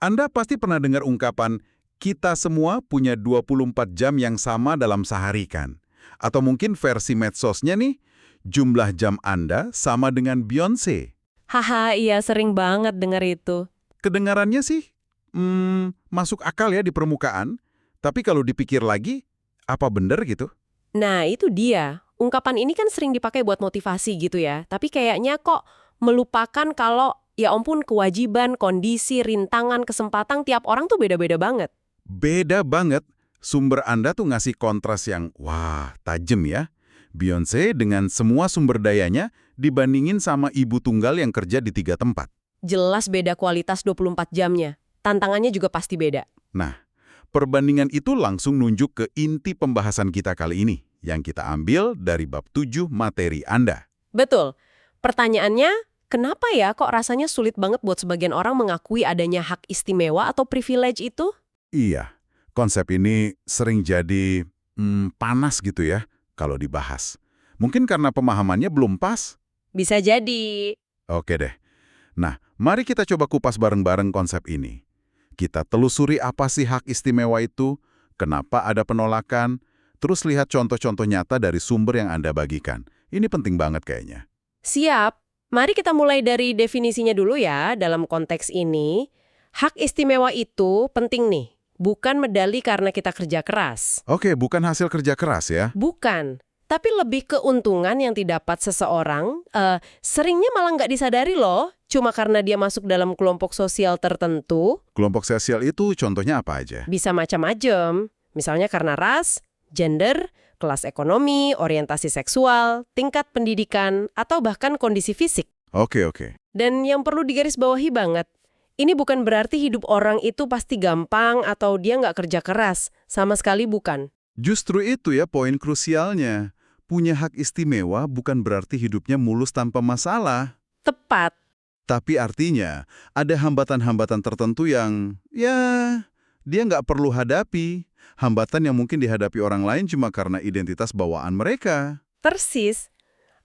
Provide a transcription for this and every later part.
Anda pasti pernah dengar ungkapan, kita semua punya 24 jam yang sama dalam sehari kan? Atau mungkin versi medsosnya nih, jumlah jam Anda sama dengan Beyonce. Haha, iya sering banget dengar itu. Kedengarannya sih, masuk akal ya di permukaan. Tapi kalau dipikir lagi, apa bener gitu? Nah, itu dia. Ungkapan ini kan sering dipakai buat motivasi gitu ya. Tapi kayaknya kok melupakan kalau ya ampun kewajiban, kondisi, rintangan, kesempatan tiap orang tuh beda-beda banget. Beda banget. Sumber Anda tuh ngasih kontras yang, wah, tajem ya. Beyonce dengan semua sumber dayanya dibandingin sama ibu tunggal yang kerja di 3 tempat. Jelas beda kualitas 24 jamnya. Tantangannya juga pasti beda. Nah, perbandingan itu langsung nunjuk ke inti pembahasan kita kali ini, yang kita ambil dari bab 7 materi Anda. Betul. Pertanyaannya, kenapa ya kok rasanya sulit banget buat sebagian orang mengakui adanya hak istimewa atau privilege itu? Iya, konsep ini sering jadi panas gitu ya kalau dibahas. Mungkin karena pemahamannya belum pas. Bisa jadi. Oke deh. Nah, mari kita coba kupas bareng-bareng konsep ini. Kita telusuri apa sih hak istimewa itu, kenapa ada penolakan, terus lihat contoh-contoh nyata dari sumber yang Anda bagikan. Ini penting banget kayaknya. Siap. Mari kita mulai dari definisinya dulu ya. Dalam konteks ini, hak istimewa itu penting nih. Bukan medali karena kita kerja keras. Oke, bukan hasil kerja keras ya. Bukan. Tapi lebih keuntungan yang didapat seseorang, seringnya malah nggak disadari loh. Cuma karena dia masuk dalam kelompok sosial tertentu, Kelompok sosial itu contohnya apa aja? bisa macam-macam. Misalnya karena ras, gender, kelas ekonomi, orientasi seksual, tingkat pendidikan, atau bahkan kondisi fisik. Oke. Dan yang perlu digarisbawahi banget, ini bukan berarti hidup orang itu pasti gampang atau dia nggak kerja keras. Sama sekali bukan. Justru itu ya poin krusialnya. Punya hak istimewa bukan berarti hidupnya mulus tanpa masalah. Tepat. Tapi artinya, ada hambatan-hambatan tertentu yang, ya, dia nggak perlu hadapi. Hambatan yang mungkin dihadapi orang lain cuma karena identitas bawaan mereka. Persis.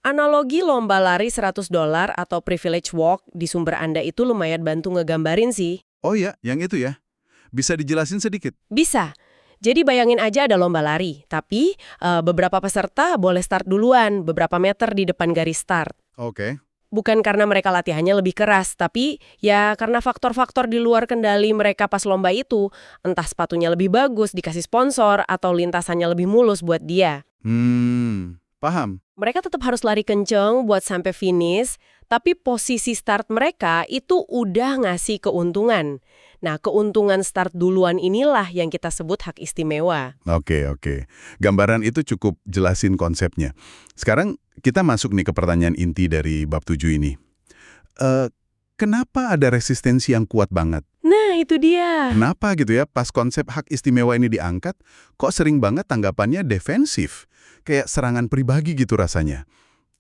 Analogi lomba lari $100 atau privilege walk di sumber Anda itu lumayan bantu ngegambarin sih. Oh ya, yang itu ya. Bisa dijelasin sedikit? Bisa. Jadi bayangin aja ada lomba lari, tapi beberapa peserta boleh start duluan, beberapa meter di depan garis start. Oke. Bukan karena mereka latihannya lebih keras, tapi ya karena faktor-faktor di luar kendali mereka pas lomba itu, entah sepatunya lebih bagus, dikasih sponsor, atau lintasannya lebih mulus buat dia. Paham. Mereka tetap harus lari kenceng buat sampai finish, tapi posisi start mereka itu udah ngasih keuntungan. Nah, keuntungan start duluan inilah yang kita sebut hak istimewa. Oke. Gambaran itu cukup jelasin konsepnya. Sekarang kita masuk nih ke pertanyaan inti dari bab 7 ini. Kenapa ada resistensi yang kuat banget? Nah, itu dia. Kenapa gitu ya, pas konsep hak istimewa ini diangkat, kok sering banget tanggapannya defensif? Kayak serangan pribadi gitu rasanya.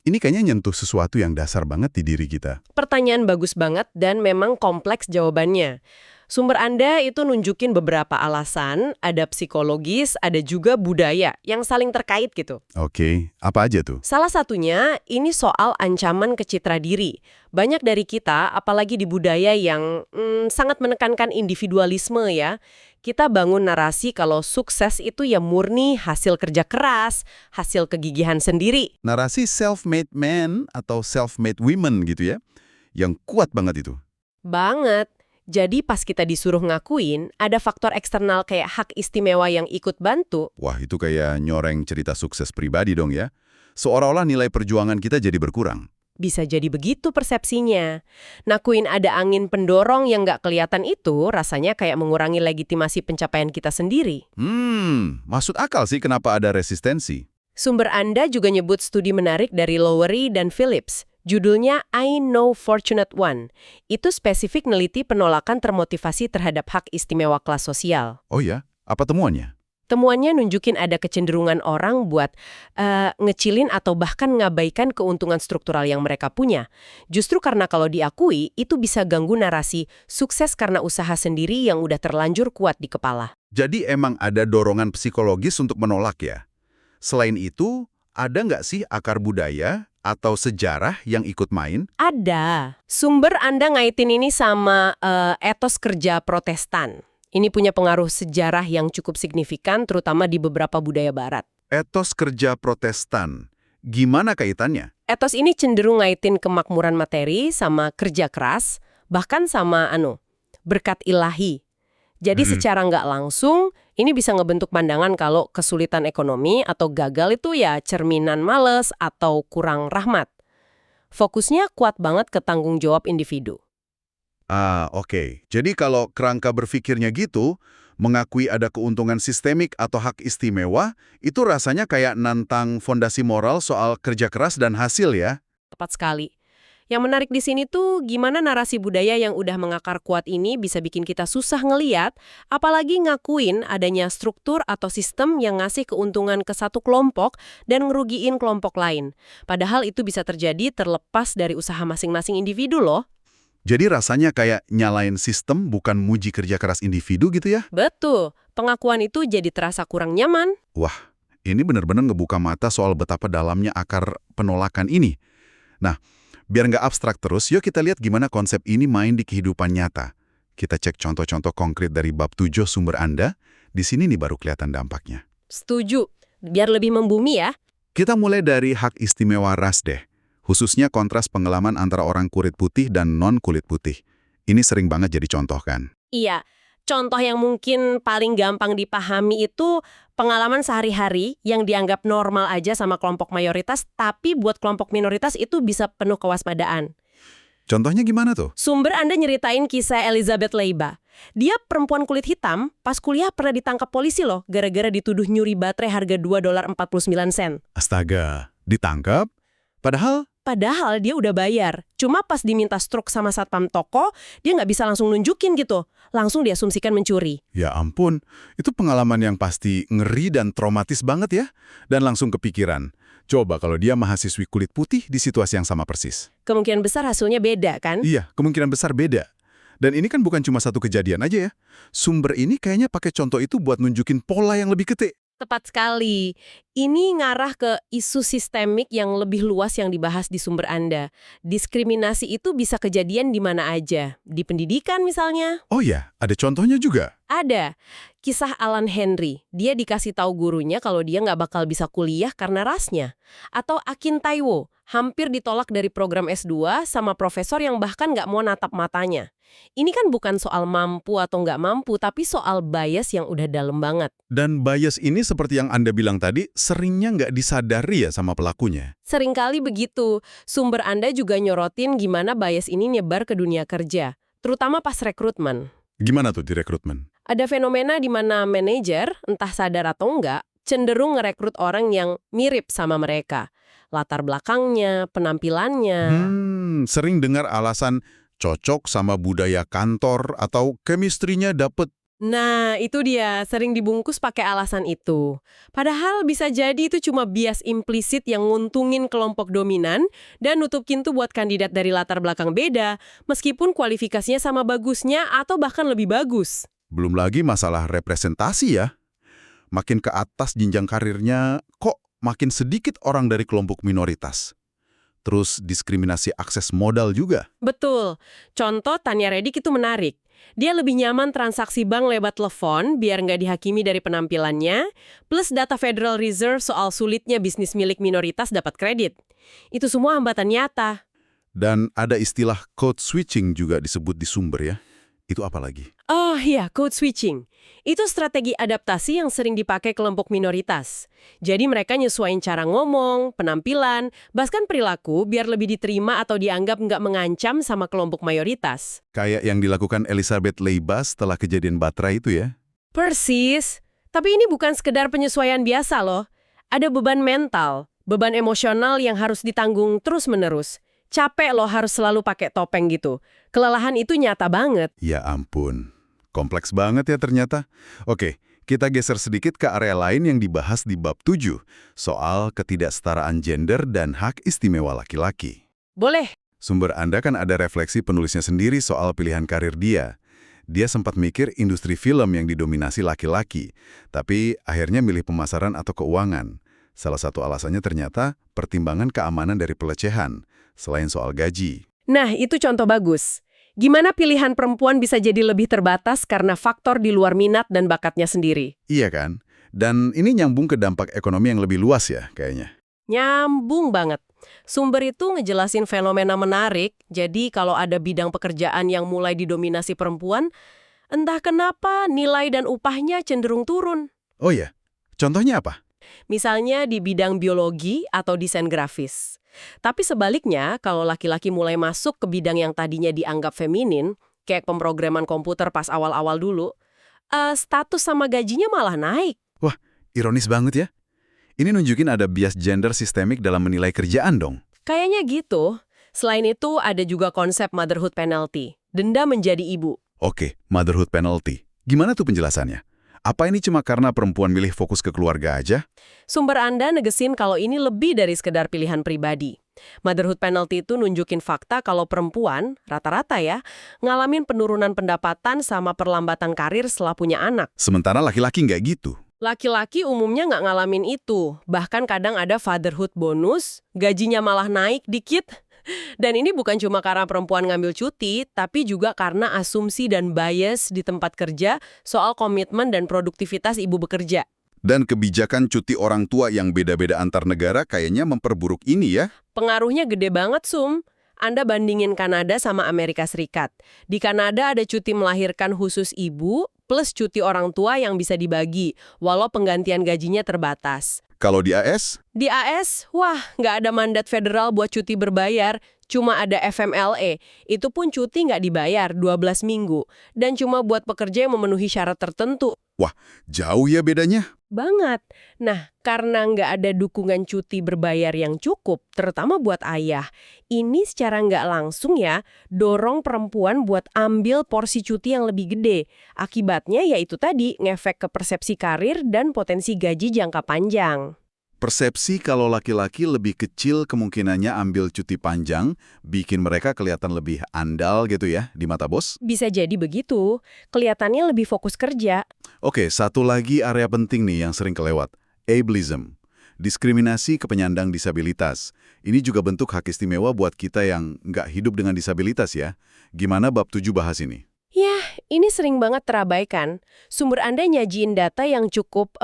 Ini kayaknya nyentuh sesuatu yang dasar banget di diri kita. Pertanyaan bagus banget dan memang kompleks jawabannya. Sumber Anda itu nunjukin beberapa alasan, ada psikologis, ada juga budaya yang saling terkait gitu. Oke, apa aja tuh? Salah satunya ini soal ancaman ke citra diri. Banyak dari kita, apalagi di budaya yang sangat menekankan individualisme ya, kita bangun narasi kalau sukses itu ya murni hasil kerja keras, hasil kegigihan sendiri. Narasi self-made man atau self-made women gitu ya, yang kuat banget itu. Banget. Jadi pas kita disuruh ngakuin, ada faktor eksternal kayak hak istimewa yang ikut bantu. Wah, itu kayak nyoreng cerita sukses pribadi dong ya. Seolah-olah nilai perjuangan kita jadi berkurang. Bisa jadi begitu persepsinya. Nakuin ada angin pendorong yang nggak kelihatan itu, rasanya kayak mengurangi legitimasi pencapaian kita sendiri. Maksud akal sih kenapa ada resistensi. Sumber Anda juga nyebut studi menarik dari Lowery dan Phillips. Judulnya I Know Fortunate One. Itu spesifik neliti penolakan termotivasi terhadap hak istimewa kelas sosial. Oh ya? Apa temuannya? Temuannya nunjukin ada kecenderungan orang buat ngecilin atau bahkan ngabaikan keuntungan struktural yang mereka punya. Justru karena kalau diakui, itu bisa ganggu narasi sukses karena usaha sendiri yang udah terlanjur kuat di kepala. Jadi emang ada dorongan psikologis untuk menolak ya? Selain itu, ada nggak sih akar budaya atau sejarah yang ikut main? Ada. Sumber Anda ngaitin ini sama etos kerja Protestan. Ini punya pengaruh sejarah yang cukup signifikan, terutama di beberapa budaya barat. Etos kerja Protestan. Gimana kaitannya? Etos ini cenderung ngaitin kemakmuran materi sama kerja keras, bahkan sama berkat ilahi. Jadi secara nggak langsung, ini bisa ngebentuk pandangan kalau kesulitan ekonomi atau gagal itu ya cerminan males atau kurang rahmat. Fokusnya kuat banget ke tanggung jawab individu. Oke. Jadi kalau kerangka berpikirnya gitu, mengakui ada keuntungan sistemik atau hak istimewa, itu rasanya kayak nantang fondasi moral soal kerja keras dan hasil ya? Tepat sekali. Yang menarik di sini tuh gimana narasi budaya yang udah mengakar kuat ini bisa bikin kita susah ngeliat, apalagi ngakuin adanya struktur atau sistem yang ngasih keuntungan ke satu kelompok dan ngerugiin kelompok lain. Padahal itu bisa terjadi terlepas dari usaha masing-masing individu loh. Jadi rasanya kayak nyalain sistem bukan muji kerja keras individu gitu ya? Betul, pengakuan itu jadi terasa kurang nyaman. Wah, ini benar-benar ngebuka mata soal betapa dalamnya akar penolakan ini. Nah, biar nggak abstrak terus, yuk kita lihat gimana konsep ini main di kehidupan nyata. Kita cek contoh-contoh konkret dari bab 7 sumber Anda. Di sini nih baru kelihatan dampaknya. Setuju, biar lebih membumi ya. Kita mulai dari hak istimewa ras deh. Khususnya kontras pengalaman antara orang kulit putih dan non-kulit putih. Ini sering banget jadi contoh kan? Iya, contoh yang mungkin paling gampang dipahami itu pengalaman sehari-hari yang dianggap normal aja sama kelompok mayoritas, tapi buat kelompok minoritas itu bisa penuh kewaspadaan. Contohnya gimana tuh? Sumber Anda nyeritain kisah Elizabeth Leiba. Dia perempuan kulit hitam, pas kuliah pernah ditangkap polisi loh, gara-gara dituduh nyuri baterai harga $2.49. Astaga, ditangkap? Padahal dia udah bayar. Cuma pas diminta struk sama satpam toko, dia nggak bisa langsung nunjukin gitu. Langsung diasumsikan mencuri. Ya ampun, itu pengalaman yang pasti ngeri dan traumatis banget ya. Dan langsung kepikiran, coba kalau dia mahasiswi kulit putih di situasi yang sama persis. Kemungkinan besar hasilnya beda kan? Iya, kemungkinan besar beda. Dan ini kan bukan cuma satu kejadian aja ya. Sumber ini kayaknya pakai contoh itu buat nunjukin pola yang lebih gede. Tepat sekali. Ini ngarah ke isu sistemik yang lebih luas yang dibahas di sumber Anda. Diskriminasi itu bisa kejadian di mana aja. Di pendidikan misalnya. Oh ya, ada contohnya juga. Ada. Kisah Alan Henry. Dia dikasih tahu gurunya kalau dia nggak bakal bisa kuliah karena rasnya. Atau Akin Taiwo. Hampir ditolak dari program S2 sama profesor yang bahkan nggak mau natap matanya. Ini kan bukan soal mampu atau nggak mampu, tapi soal bias yang udah dalam banget. Dan bias ini seperti yang Anda bilang tadi, seringnya nggak disadari ya sama pelakunya. Seringkali begitu. Sumber Anda juga nyorotin gimana bias ini nyebar ke dunia kerja, terutama pas rekrutmen. Gimana tuh di rekrutmen? Ada fenomena di mana manajer, entah sadar atau enggak, cenderung ngerekrut orang yang mirip sama mereka. Latar belakangnya, penampilannya. Sering dengar alasan cocok sama budaya kantor atau chemistry-nya dapet. Nah, itu dia, sering dibungkus pakai alasan itu. Padahal bisa jadi itu cuma bias implisit yang nguntungin kelompok dominan dan nutup pintu buat kandidat dari latar belakang beda, meskipun kualifikasinya sama bagusnya atau bahkan lebih bagus. Belum lagi masalah representasi ya. Makin ke atas jenjang karirnya, kok makin sedikit orang dari kelompok minoritas. Terus diskriminasi akses modal juga. Betul. Contoh Tanya Redik itu menarik. Dia lebih nyaman transaksi bank lewat telepon biar nggak dihakimi dari penampilannya, plus data Federal Reserve soal sulitnya bisnis milik minoritas dapat kredit. Itu semua hambatan nyata. Dan ada istilah code switching juga disebut di sumber ya. Itu apa lagi? Oh iya, code switching. Itu strategi adaptasi yang sering dipakai kelompok minoritas. Jadi mereka nyesuaiin cara ngomong, penampilan, bahkan perilaku biar lebih diterima atau dianggap nggak mengancam sama kelompok mayoritas. Kayak yang dilakukan Elizabeth Leiba setelah kejadian baterai itu ya? Persis. Tapi ini bukan sekedar penyesuaian biasa loh. Ada beban mental, beban emosional yang harus ditanggung terus-menerus. Capek loh harus selalu pakai topeng gitu. Kelelahan itu nyata banget. Ya ampun. Kompleks banget ya ternyata. Oke, kita geser sedikit ke area lain yang dibahas di bab 7, soal ketidaksetaraan gender dan hak istimewa laki-laki. Boleh. Sumber Anda kan ada refleksi penulisnya sendiri soal pilihan karir dia. Dia sempat mikir industri film yang didominasi laki-laki, tapi akhirnya milih pemasaran atau keuangan. Salah satu alasannya ternyata pertimbangan keamanan dari pelecehan, selain soal gaji. Nah, itu contoh bagus. Gimana pilihan perempuan bisa jadi lebih terbatas karena faktor di luar minat dan bakatnya sendiri? Iya kan? Dan ini nyambung ke dampak ekonomi yang lebih luas ya, kayaknya. Nyambung banget. Sumber itu ngejelasin fenomena menarik, jadi kalau ada bidang pekerjaan yang mulai didominasi perempuan, entah kenapa nilai dan upahnya cenderung turun. Oh ya, contohnya apa? Misalnya di bidang biologi atau desain grafis. Tapi sebaliknya, kalau laki-laki mulai masuk ke bidang yang tadinya dianggap feminin, kayak pemrograman komputer pas awal-awal dulu, status sama gajinya malah naik. Wah, ironis banget ya. Ini nunjukin ada bias gender sistemik dalam menilai kerjaan dong. Kayaknya gitu. Selain itu, ada juga konsep motherhood penalty, denda menjadi ibu. Oke, motherhood penalty. Gimana tuh penjelasannya? Apa ini cuma karena perempuan milih fokus ke keluarga aja? Sumber Anda negesin kalau ini lebih dari sekedar pilihan pribadi. Motherhood penalty itu nunjukin fakta kalau perempuan, rata-rata ya, ngalamin penurunan pendapatan sama perlambatan karir setelah punya anak. Sementara laki-laki nggak gitu. Laki-laki umumnya nggak ngalamin itu. Bahkan kadang ada fatherhood bonus, gajinya malah naik dikit. Dan ini bukan cuma karena perempuan ngambil cuti, tapi juga karena asumsi dan bias di tempat kerja soal komitmen dan produktivitas ibu bekerja. Dan kebijakan cuti orang tua yang beda-beda antar negara kayaknya memperburuk ini ya. Pengaruhnya gede banget, Sum. Anda bandingin Kanada sama Amerika Serikat. Di Kanada ada cuti melahirkan khusus ibu, plus cuti orang tua yang bisa dibagi, walau penggantian gajinya terbatas. Kalau di AS? Di AS, wah, nggak ada mandat federal buat cuti berbayar, cuma ada FMLA. Itu pun cuti nggak dibayar, 12 minggu. Dan cuma buat pekerja yang memenuhi syarat tertentu. Wah, jauh ya bedanya. Banget. Nah, karena nggak ada dukungan cuti berbayar yang cukup, terutama buat ayah, ini secara nggak langsung ya, dorong perempuan buat ambil porsi cuti yang lebih gede. Akibatnya yaitu tadi, ngefek ke persepsi karir dan potensi gaji jangka panjang. Persepsi kalau laki-laki lebih kecil kemungkinannya ambil cuti panjang, bikin mereka kelihatan lebih andal gitu ya di mata bos. Bisa jadi begitu, kelihatannya lebih fokus kerja. Oke, satu lagi area penting nih yang sering kelewat. Ableism. Diskriminasi ke penyandang disabilitas. Ini juga bentuk hak istimewa buat kita yang nggak hidup dengan disabilitas ya. Gimana bab 7 bahas ini? Yah, ini sering banget terabaikan. Sumber Anda nyajiin data yang cukup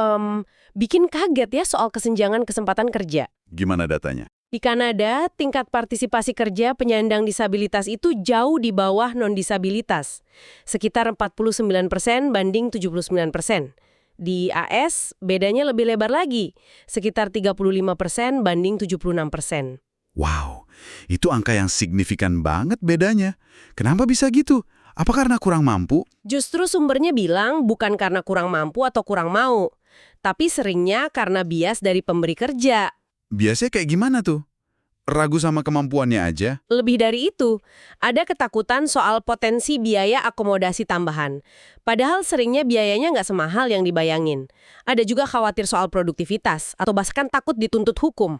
bikin kaget ya soal kesenjangan kesempatan kerja. Gimana datanya? Di Kanada, tingkat partisipasi kerja penyandang disabilitas itu jauh di bawah non-disabilitas. Sekitar 49% banding 79%. Di AS, bedanya lebih lebar lagi. Sekitar 35% banding 76%. Wow, itu angka yang signifikan banget bedanya. Kenapa bisa gitu? Apa karena kurang mampu? Justru sumbernya bilang bukan karena kurang mampu atau kurang mau, tapi seringnya karena bias dari pemberi kerja. Biasanya kayak gimana tuh? Ragu sama kemampuannya aja? Lebih dari itu, ada ketakutan soal potensi biaya akomodasi tambahan. Padahal seringnya biayanya nggak semahal yang dibayangin. Ada juga khawatir soal produktivitas, atau bahkan takut dituntut hukum.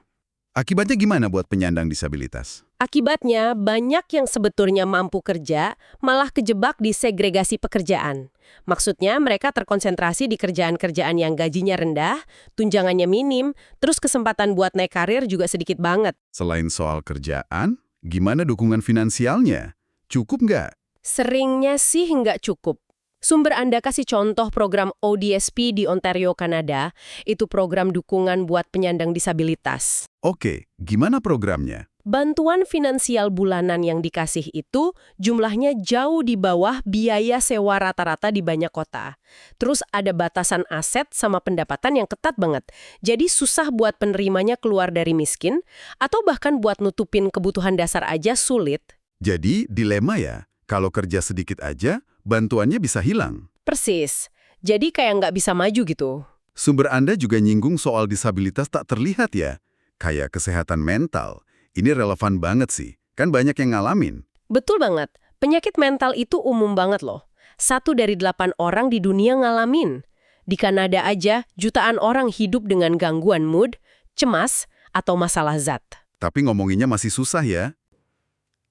Akibatnya gimana buat penyandang disabilitas? Akibatnya, banyak yang sebetulnya mampu kerja malah kejebak di segregasi pekerjaan. Maksudnya, mereka terkonsentrasi di kerjaan-kerjaan yang gajinya rendah, tunjangannya minim, terus kesempatan buat naik karir juga sedikit banget. Selain soal kerjaan, gimana dukungan finansialnya? Cukup nggak? Seringnya sih nggak cukup. Sumber Anda kasih contoh program ODSP di Ontario, Kanada, itu program dukungan buat penyandang disabilitas. Oke, gimana programnya? Bantuan finansial bulanan yang dikasih itu jumlahnya jauh di bawah biaya sewa rata-rata di banyak kota. Terus ada batasan aset sama pendapatan yang ketat banget. Jadi susah buat penerimanya keluar dari miskin, atau bahkan buat nutupin kebutuhan dasar aja sulit. Jadi, dilema ya, kalau kerja sedikit aja, bantuannya bisa hilang. Persis. Jadi kayak nggak bisa maju gitu. Sumber Anda juga nyinggung soal disabilitas tak terlihat ya, kayak kesehatan mental. Ini relevan banget sih, kan banyak yang ngalamin. Betul banget. Penyakit mental itu umum banget loh. 1 dari 8 orang di dunia ngalamin. Di Kanada aja, jutaan orang hidup dengan gangguan mood, cemas, atau masalah zat. Tapi ngomonginnya masih susah ya.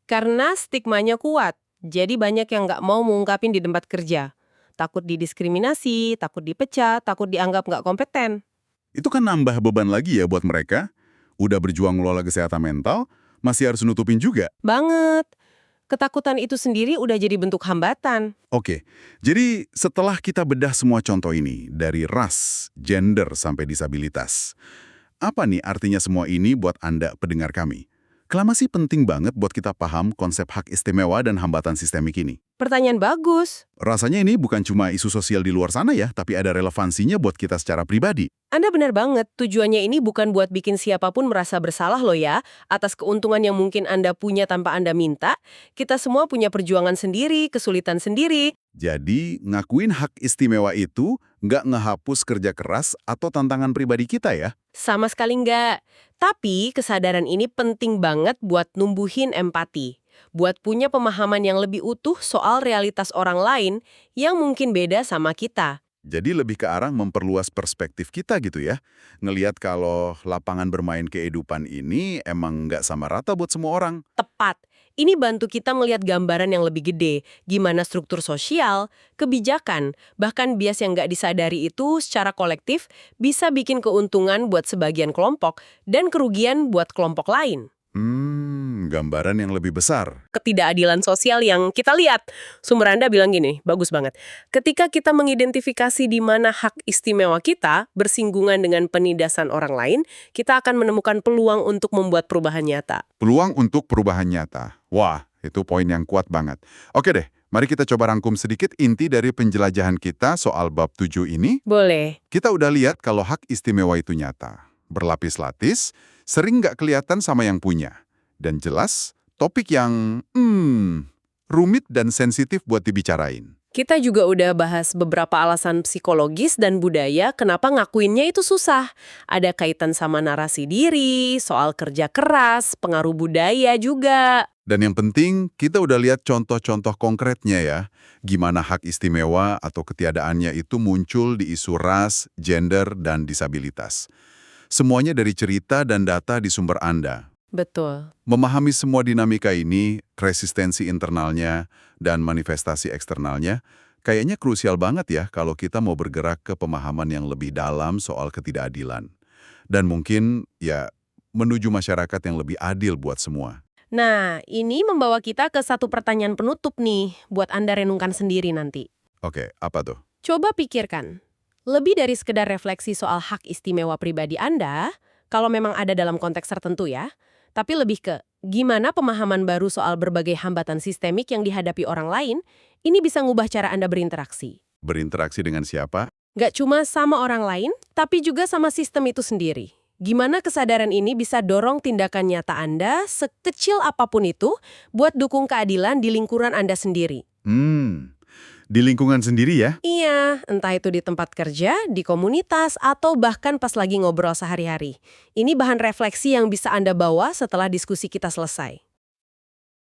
Karena stigmanya kuat, jadi banyak yang nggak mau mengungkapin di tempat kerja. Takut didiskriminasi, takut dipecat, takut dianggap nggak kompeten. Itu kan nambah beban lagi ya buat mereka. Udah berjuang ngelola kesehatan mental, masih harus nutupin juga. Banget. Ketakutan itu sendiri udah jadi bentuk hambatan. Oke, jadi setelah kita bedah semua contoh ini, dari ras, gender, sampai disabilitas, apa nih artinya semua ini buat Anda pendengar kami? Kenapa sih penting banget buat kita paham konsep hak istimewa dan hambatan sistemik ini? Pertanyaan bagus. Rasanya ini bukan cuma isu sosial di luar sana ya, tapi ada relevansinya buat kita secara pribadi. Anda benar banget, tujuannya ini bukan buat bikin siapapun merasa bersalah loh ya, atas keuntungan yang mungkin Anda punya tanpa Anda minta. Kita semua punya perjuangan sendiri, kesulitan sendiri. Jadi, ngakuin hak istimewa itu nggak ngehapus kerja keras atau tantangan pribadi kita ya? Sama sekali nggak. Tapi kesadaran ini penting banget buat numbuhin empati. Buat punya pemahaman yang lebih utuh soal realitas orang lain yang mungkin beda sama kita. Jadi lebih ke arah memperluas perspektif kita gitu ya. Ngeliat kalau lapangan bermain kehidupan ini emang nggak sama rata buat semua orang. Tepat. Ini bantu kita melihat gambaran yang lebih gede, gimana struktur sosial, kebijakan, bahkan bias yang nggak disadari itu secara kolektif bisa bikin keuntungan buat sebagian kelompok dan kerugian buat kelompok lain. Gambaran yang lebih besar. Ketidakadilan sosial yang kita lihat. Sumber Anda bilang gini, bagus banget. Ketika kita mengidentifikasi di mana hak istimewa kita bersinggungan dengan penindasan orang lain, kita akan menemukan peluang untuk membuat perubahan nyata. Peluang untuk perubahan nyata. Wah, itu poin yang kuat banget. Oke deh, mari kita coba rangkum sedikit inti dari penjelajahan kita soal bab 7 ini. Boleh. Kita udah lihat kalau hak istimewa itu nyata. Berlapis-lapis, sering nggak kelihatan sama yang punya. Dan jelas, topik yang rumit dan sensitif buat dibicarain. Kita juga udah bahas beberapa alasan psikologis dan budaya kenapa ngakuinnya itu susah. Ada kaitan sama narasi diri, soal kerja keras, pengaruh budaya juga. Dan yang penting, kita udah lihat contoh-contoh konkretnya ya. Gimana hak istimewa atau ketiadaannya itu muncul di isu ras, gender, dan disabilitas. Semuanya dari cerita dan data di sumber Anda. Betul. Memahami semua dinamika ini, resistensi internalnya, dan manifestasi eksternalnya, kayaknya krusial banget ya kalau kita mau bergerak ke pemahaman yang lebih dalam soal ketidakadilan. Dan mungkin, ya, menuju masyarakat yang lebih adil buat semua. Nah, ini membawa kita ke satu pertanyaan penutup nih, buat Anda renungkan sendiri nanti. Oke, apa tuh? Coba pikirkan, lebih dari sekedar refleksi soal hak istimewa pribadi Anda, kalau memang ada dalam konteks tertentu ya, tapi lebih ke gimana pemahaman baru soal berbagai hambatan sistemik yang dihadapi orang lain, ini bisa ngubah cara Anda berinteraksi. Berinteraksi dengan siapa? Nggak cuma sama orang lain, tapi juga sama sistem itu sendiri. Gimana kesadaran ini bisa dorong tindakan nyata Anda, sekecil apapun itu, buat dukung keadilan di lingkungan Anda sendiri. Di lingkungan sendiri ya? Iya, entah itu di tempat kerja, di komunitas, atau bahkan pas lagi ngobrol sehari-hari. Ini bahan refleksi yang bisa Anda bawa setelah diskusi kita selesai.